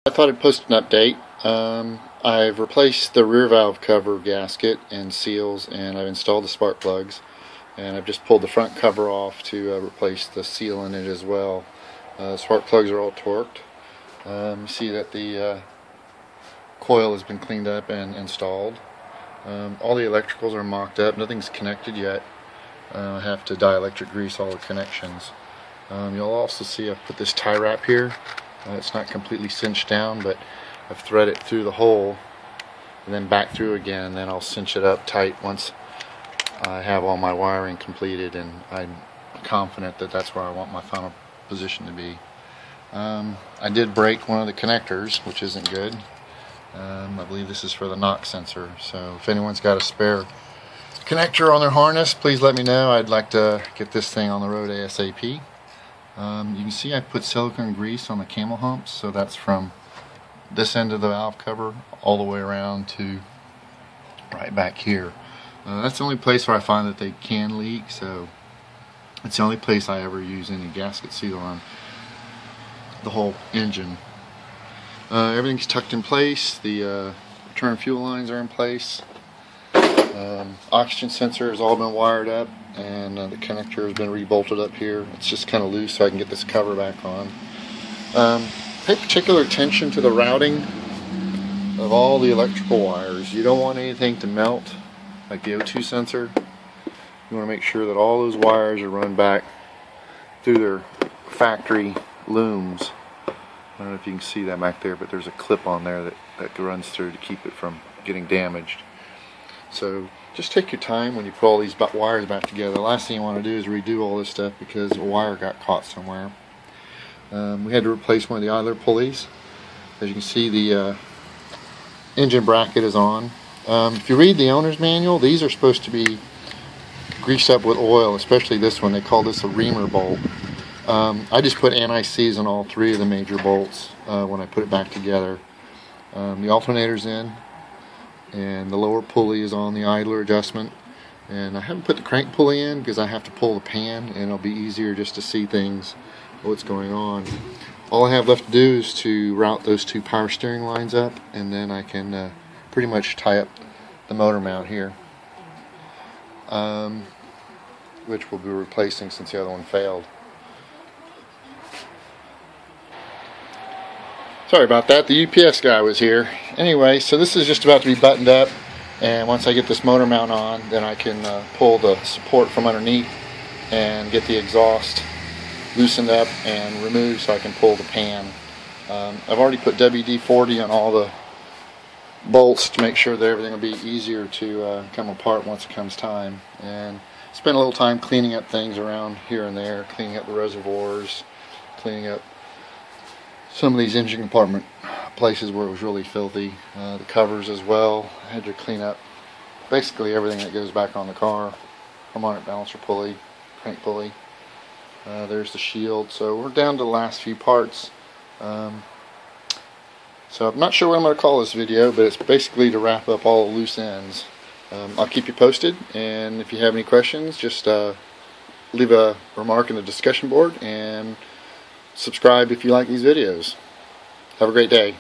I thought I'd post an update. I've replaced the rear valve cover gasket and seals, and I've installed the spark plugs, and I've just pulled the front cover off to replace the seal in it as well. Spark plugs are all torqued. You see that the coil has been cleaned up and installed. All the electricals are mocked up. Nothing's connected yet. I have to dielectric grease all the connections. You'll also see I've put this tie wrap here. It's not completely cinched down, but I've threaded it through the hole and then back through again, and then I'll cinch it up tight once I have all my wiring completed, and I'm confident that that's where I want my final position to be. I did break one of the connectors, which isn't good. I believe this is for the knock sensor, so if anyone's got a spare connector on their harness, please let me know. I'd like to get this thing on the road ASAP. You can see I put silicone grease on the camel humps, so that's from this end of the valve cover all the way around to right back here. That's the only place where I find that they can leak, so it's the only place I ever use any gasket seal on the whole engine. Everything's tucked in place. The return fuel lines are in place. Oxygen sensor has all been wired up, and the connector has been rebolted up here. It's just kind of loose, so I can get this cover back on. Pay particular attention to the routing of all the electrical wires. You don't want anything to melt, like the O2 sensor. You want to make sure that all those wires are run back through their factory looms. I don't know if you can see that back there, but there's a clip on there that runs through to keep it from getting damaged. So just take your time when you put all these wires back together. The last thing you want to do is redo all this stuff because a wire got caught somewhere. We had to replace one of the idler pulleys. As you can see, the engine bracket is on. If you read the owner's manual, these are supposed to be greased up with oil, especially this one. They call this a reamer bolt. I just put anti-sieze on all three of the major bolts when I put it back together. The alternator's in, and the lower pulley is on the idler adjustment. And I haven't put the crank pulley in because I have to pull the pan, and it'll be easier just to see things, what's going on. All I have left to do is to route those two power steering lines up, and then I can pretty much tie up the motor mount here, which we'll be replacing since the other one failed. Sorry about that, the UPS guy was here. Anyway, so this is just about to be buttoned up, and once I get this motor mount on, then I can pull the support from underneath and get the exhaust loosened up and removed so I can pull the pan. I've already put WD-40 on all the bolts to make sure that everything will be easier to come apart once it comes time, and spend a little time cleaning up things around here and there, cleaning up the reservoirs, cleaning up some of these engine compartment places where it was really filthy, the covers as well. I had to clean up basically everything that goes back on the car. Harmonic balancer pulley, crank pulley, there's the shield. So we're down to the last few parts. So I'm not sure what I'm going to call this video, but it's basically to wrap up all the loose ends. I'll keep you posted, and if you have any questions, just leave a remark in the discussion board, and subscribe if you like these videos. Have a great day.